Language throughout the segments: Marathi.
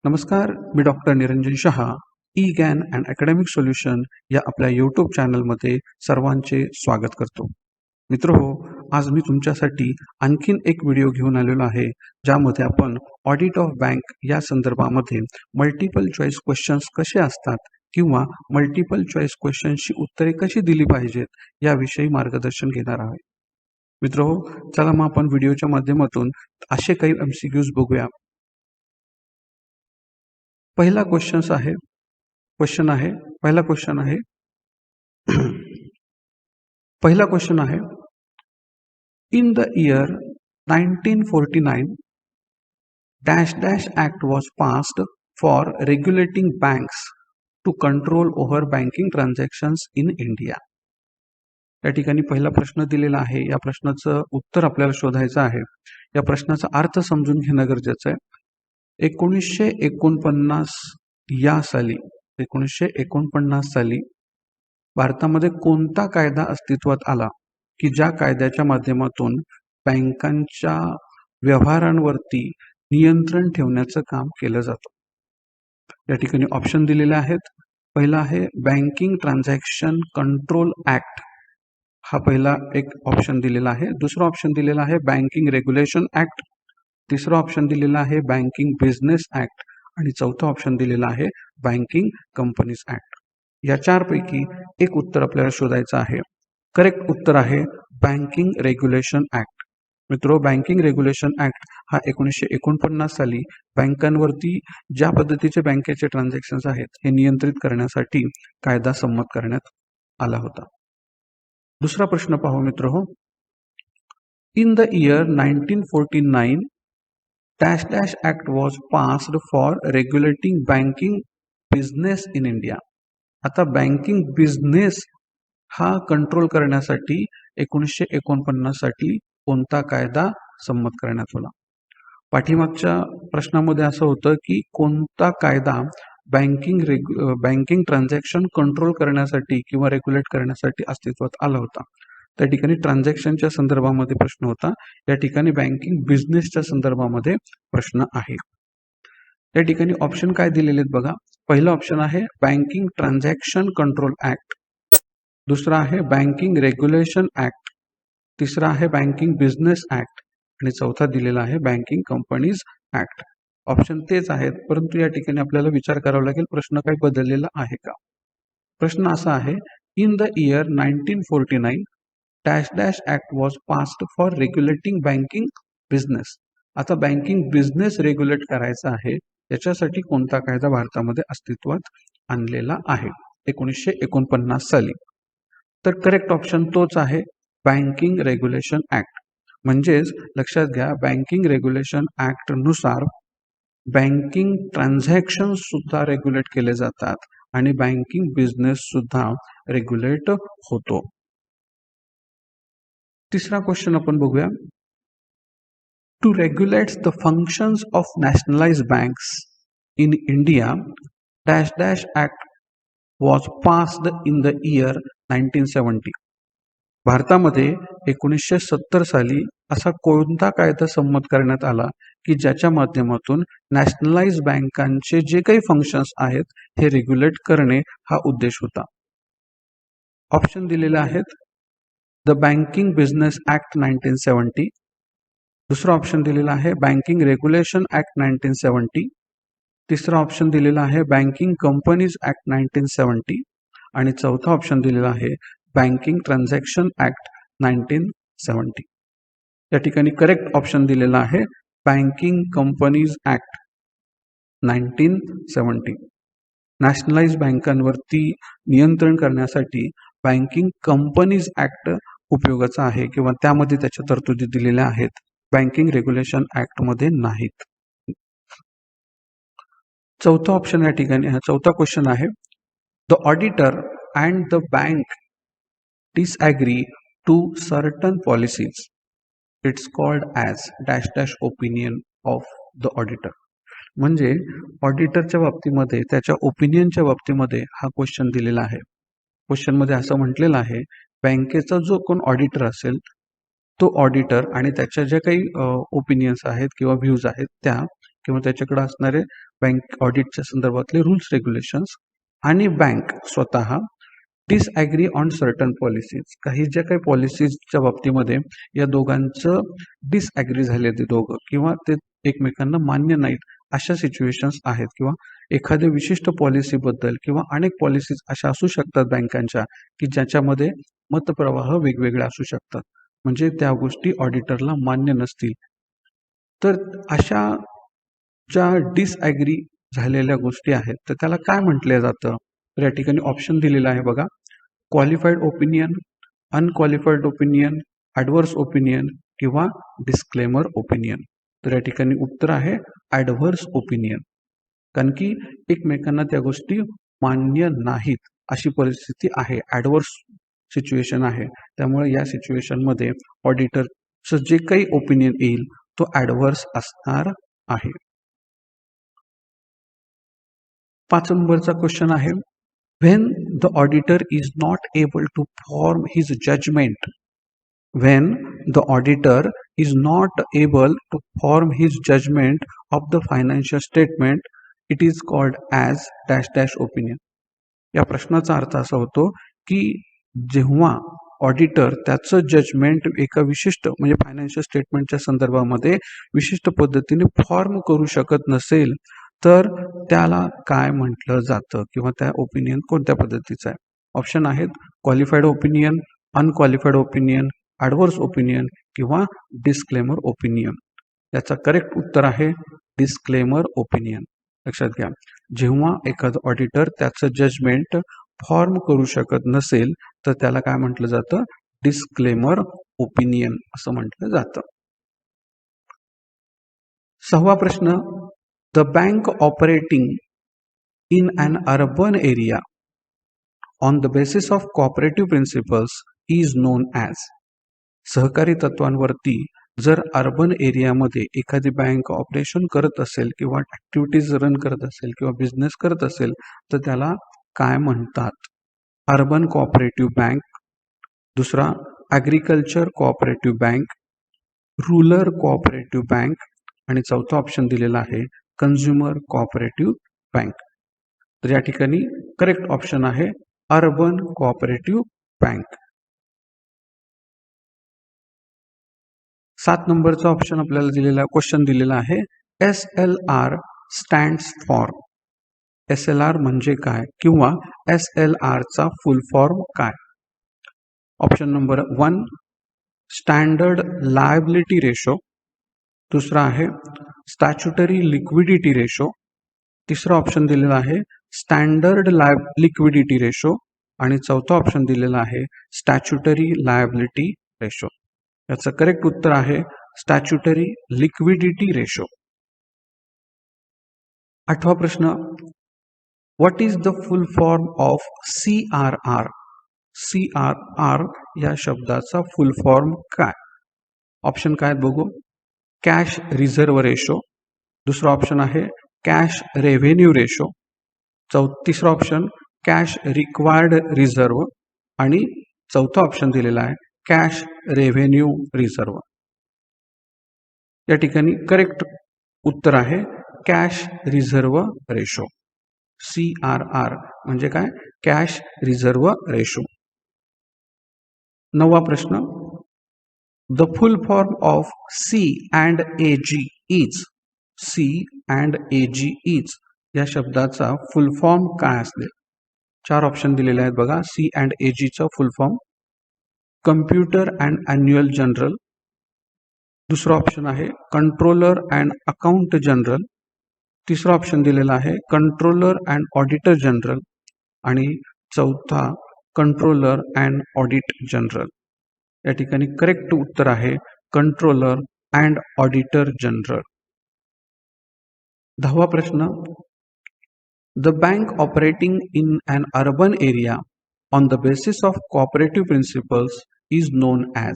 नमस्कार, मी doctor Niranjan Shah. EGyan and academic solution या आपल्या यूट्यूब चॅनलमध्ये सर्वांचे स्वागत करतो. मित्रहो, आज मी तुमच्यासाठी आणखीन एक व्हिडिओ घेऊन आलेलो आहे, ज्यामध्ये आपण ऑडिट ऑफ बँक या संदर्भामध्ये मल्टिपल चॉईस क्वेश्चन्स कसे असतात किंवा मल्टिपल चॉईस क्वेश्चन्सची उत्तरे कशी दिली पाहिजेत याविषयी मार्गदर्शन घेणार आहोत. मित्रहो, चला मग आपण व्हिडिओच्या माध्यमातून असे काही MCQs बघूया. पहिला क्वेश्चन आहे पहिला क्वेश्चन आहे in the year 1949 dash dash act was passed for regulating banks to control over banking transactions in India. या ठिकाणी पहिला प्रश्न दिलेला आहे. या प्रश्नाचं उत्तर आपल्याला शोधायचं आहे. या प्रश्नाचा अर्थ समजून घेणं गरजेचं आहे. 1949 साली भारतामध्ये कोणता कायदा अस्तित्वात आला की ज्या कायद्याच्या माध्यमातून बँकांच्या व्यवहारांवरती नियंत्रण ठेवण्याचं काम केलं जातं. या ठिकाणी ऑप्शन दिलेले आहेत. पहिला आहे बँकिंग ट्रान्झॅक्शन कंट्रोल ऍक्ट, हा पहिला एक ऑप्शन दिलेला आहे. दुसरा ऑप्शन दिलेला आहे बँकिंग रेग्युलेशन ऍक्ट. तिसरा ऑप्शन दिलेला आहे बँकिंग बिझनेस ऍक्ट आणि चौथा ऑप्शन दिलेला आहे बँकिंग कंपनीज ऍक्ट. या चारपैकी एक उत्तर आपल्याला शोधायचं आहे. करेक्ट उत्तर आहे बँकिंग रेग्युलेशन ऍक्ट. मित्रो, बँकिंग रेग्युलेशन ऍक्ट हा 1949 साली बँकांवरती ज्या पद्धतीचे बँकेचे ट्रान्झॅक्शन्स आहेत हे नियंत्रित करण्यासाठी कायदा संमत करण्यात आला होता. दुसरा प्रश्न पाहू मित्रहो. In the year 1949 dash dash act was passed for regulating banking business in India. आता बँकिंग बिझनेस हा कंट्रोल करण्यासाठी 1949 साली कोणता कायदा संमत करण्यात आला? पाठीमागच्या प्रश्नामध्ये असं होतं की कोणता कायदा बँकिंग ट्रान्झॅक्शन कंट्रोल करण्यासाठी किंवा रेग्युलेट करण्यासाठी अस्तित्वात आला होता. त्या ठिकाणी ट्रान्झॅक्शनच्या संदर्भामध्ये प्रश्न होता. या ठिकाणी बँकिंग बिझनेसच्या संदर्भामध्ये प्रश्न आहे. या ठिकाणी ऑप्शन काय दिलेले आहेत बघा. पहिला ऑप्शन आहे बँकिंग ट्रान्झॅक्शन कंट्रोल ऍक्ट, दुसरा आहे बँकिंग रेग्युलेशन ऍक्ट, तिसरा आहे बँकिंग बिझनेस ऍक्ट आणि चौथा दिलेला आहे बँकिंग कंपनीज ऍक्ट. ऑप्शन तेच आहेत, परंतु या ठिकाणी आपल्याला विचार करावा लागेल प्रश्न काही बदललेला आहे का. प्रश्न असा आहे in the year 1949 dash dash act was passed for regulating banking business. आता बँकिंग बिझनेस रेग्युलेट करायचा आहे, याच्यासाठी कोणता कायदा भारतामध्ये अस्तित्वात आणलेला आहे 1949 साली? तर करेक्ट ऑप्शन तोच आहे बँकिंग रेग्युलेशन ऍक्ट. म्हणजेच लक्षात घ्या, बँकिंग रेग्युलेशन ऍक्ट नुसार बँकिंग ट्रान्झॅक्शन सुद्धा रेग्युलेट केले जातात आणि बँकिंग बिझनेस सुद्धा रेग्युलेट होतो. तिसरा क्वेश्चन आपण बघूया. To regulate the functions of nationalised banks in India dash dash act was passed in the year 1970. भारतामध्ये 1970 साली असा कोणता कायदा संमत करण्यात आला की ज्याच्या माध्यमातून नॅशनलाइज्ड बँकांचे जे काही फंक्शन्स आहेत हे रेग्युलेट करणे हा उद्देश होता. ऑप्शन दिलेले आहेत द बँकिंग बिझनेस ऍक्ट 1970, दुसरा ऑप्शन दिलेला आहे बँकिंग रेग्युलेशन ऍक्ट 1970, तिसरा ऑप्शन दिलेला आहे बँकिंग कंपनीज ऍक्ट 1970 आणि चौथा ऑप्शन दिलेला आहे बँकिंग ट्रान्झॅक्शन ऍक्ट 1970. या ठिकाणी करेक्ट ऑप्शन दिलेला आहे बँकिंग कंपनीज ऍक्ट 1970. नॅशनलाइज्ड बँकांवरती नियंत्रण करण्यासाठी बँकिंग कंपनीज ऍक्ट उपयोगाचा आहे किंवा त्यामध्ये त्याच्या तरतुदी दिलेल्या आहेत, बँकिंग रेग्युलेशन ऍक्ट मध्ये नाहीत. चौथा ऑप्शन या ठिकाणी चौथा क्वेश्चन आहे the auditor and the bank disagree to certain policies it's called as dash dash opinion of the auditor. म्हणजे ऑडिटरच्या बाबतीमध्ये त्याच्या ओपिनियनच्या बाबतीमध्ये हा क्वेश्चन दिलेला आहे. क्वेश्चनमध्ये असं म्हटलेलं आहे बँकेचा जो कोण ऑडिटर असेल तो ऑडिटर आणि त्याच्या ज्या काही ओपिनियन्स आहेत किंवा व्ह्यूज आहेत त्या किंवा त्याच्याकडे असणारे बँक ऑडिटच्या संदर्भातले रूल्स रेग्युलेशन्स, आणि बँक स्वतः डिसॲग्री ऑन सर्टन पॉलिसीज, काही ज्या काही पॉलिसीजच्या बाबतीमध्ये या दोघांचं डिसॲग्री झाले ते दोघं किंवा ते एकमेकांना मान्य नाहीत अशा सिच्युएशन्स आहेत, किंवा एखाद्या विशिष्ट पॉलिसीबद्दल किंवा अनेक पॉलिसीज अशा असू शकतात बँकांच्या की ज्याच्यामध्ये मतप्रवाह वेगवेगळे असू शकतात, म्हणजे त्या गोष्टी ऑडिटरला मान्य नसतील. तर अशा ज्या डिसॲग्री झालेल्या गोष्टी आहेत तर त्याला काय म्हटलं जातं? तर या ठिकाणी ऑप्शन दिलेला आहे बघा. Qualified opinion, unqualified opinion, adverse opinion किंवा डिस्क्लेमर ओपिनियन. तर या ठिकाणी उत्तर आहे ॲडव्हर्स ओपिनियन, कारण की एकमेकांना त्या गोष्टी मान्य नाहीत अशी परिस्थिती आहे, ॲडव्हर्स सिच्युएशन आहे. त्यामुळे या सिच्युएशनमध्ये ऑडिटरचं जे काही ओपिनियन येईल तो ॲडव्हर्स असणार आहे. 5 नंबरचा क्वेश्चन आहे, when the auditor is not able to form his judgment, when the auditor is not able to form his judgment of the financial statement, it is called as dash dash opinion. या प्रश्नाचा अर्थ असा होतो की जेव्हा ऑडिटर त्याचं जजमेंट एका विशिष्ट म्हणजे फायनान्शियल स्टेटमेंटच्या संदर्भामध्ये विशिष्ट पद्धतीने फॉर्म करू शकत नसेल तर त्याला काय म्हटलं जातं किंवा त्या ओपिनियन कोणत्या पद्धतीचा आहे? ऑप्शन आहेत qualified opinion, unqualified opinion, adverse opinion किंवा डिस्क्लेमर ओपिनियन. याचा करेक्ट उत्तर आहे डिस्क्लेमर ओपिनियन. लक्षात घ्या, जेव्हा एखादं ऑडिटर त्याचं जजमेंट फॉर्म करू शकत नसेल तर त्याला काय म्हटलं जातं? डिस्क्लेमर ओपिनियन असं म्हटलं जातं. 6वा प्रश्न, the bank operating in an urban area on the basis of cooperative principles is known as. सहकारी तत्वांवरती जर अर्बन एरियामध्ये एखादी बँक ऑपरेशन करत असेल किंवा ॲक्टिव्हिटीज रन करत असेल किंवा बिझनेस करत असेल तर त्याला काय म्हणतात? अर्बन कोऑपरेटिव्ह बँक, दुसरा agriculture cooperative bank, rural cooperative bank आणि चौथा ऑप्शन दिलेला आहे कन्झ्युमर कोऑपरेटिव्ह बँक. तर या ठिकाणी करेक्ट ऑप्शन आहे अर्बन कोऑपरेटिव्ह बँक. 7 नंबरचा ऑप्शन आपल्याला दिलेला क्वेश्चन दिलेला आहे SLR स्टँड्स फॉर. SLR म्हणजे काय किंवा SLR चा फुल फॉर्म काय? Option number 1 standard liability ratio, दुसरा आहे स्टॅच्युटरी लिक्विडिटी रेशो, तिसरा ऑप्शन दिलेला आहे स्टँडर्ड लिक्विडिटी रेशो आणि चौथा ऑप्शन दिलेला आहे स्टॅच्युटरी लायबिलिटी रेशो. याचं करेक्ट उत्तर आहे स्टॅच्युटरी लिक्विडिटी रेशो. 8वा प्रश्न, what is the full form of CRR? CRR या शब्दाचा फुल फॉर्म काय? ऑप्शन काय बघू. कॅश रिझर्व्ह रेशो, दुसरा ऑप्शन आहे कॅश रेव्हेन्यू रेशो, तिसरा ऑप्शन कॅश रिक्वायर्ड रिझर्व्ह आणि चौथा ऑप्शन दिलेला आहे कॅश रेव्हेन्यू रिझर्व्ह. या ठिकाणी करेक्ट उत्तर आहे कॅश रिझर्व्ह रेशो. CRR म्हणजे काय? Cash reserve ratio. 9वा प्रश्न, the full form of C&AG is. C&AG is या शब्दाचा फुल फॉर्म काय असेल? 4 ऑप्शन दिलेले आहेत बघा. C&AG चा फुल form computer and annual general, दुसरा ऑप्शन आहे कंट्रोलर अँड अकाउंट जनरल, तिसरा ऑप्शन दिलेला आहे कंट्रोलर अँड ऑडिटर जनरल आणि चौथा कंट्रोलर अँड ऑडिट जनरल. या ठिकाणी करेक्ट उत्तर आहे कंट्रोलर अँड ऑडिटर जनरल. 10वा प्रश्न, the bank operating in an urban area on the basis of cooperative principles is known as.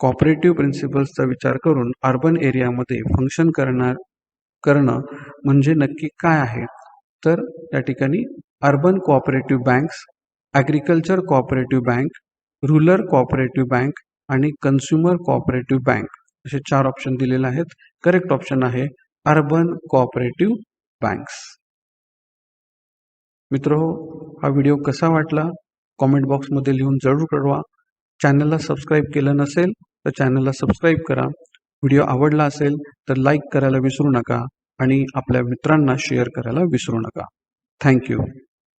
Cooperative प्रिन्सिपल्सचा विचार करून अर्बन एरियामध्ये फंक्शन करणं म्हणजे नक्की काय आहे? तर या ठिकाणी urban cooperative banks, agriculture cooperative bank, rural cooperative bank आणि कन्झ्युमर कोऑपरेटिव्ह बँक असे 4 ऑप्शन दिलेले आहेत. करेक्ट ऑप्शन आहे अर्बन कोऑपरेटिव्ह बँक्स. मित्रहो, हा व्हिडिओ कसा वाटला कॉमेंट बॉक्समध्ये लिहून जरूर कळवा. चॅनलला सबस्क्राईब केलं नसेल तर चॅनलला सबस्क्राईब करा. व्हिडिओ आवडला असेल तर लाईक करायला विसरू नका आणि आपल्या मित्रांना शेअर करायला विसरू नका. थँक्यू.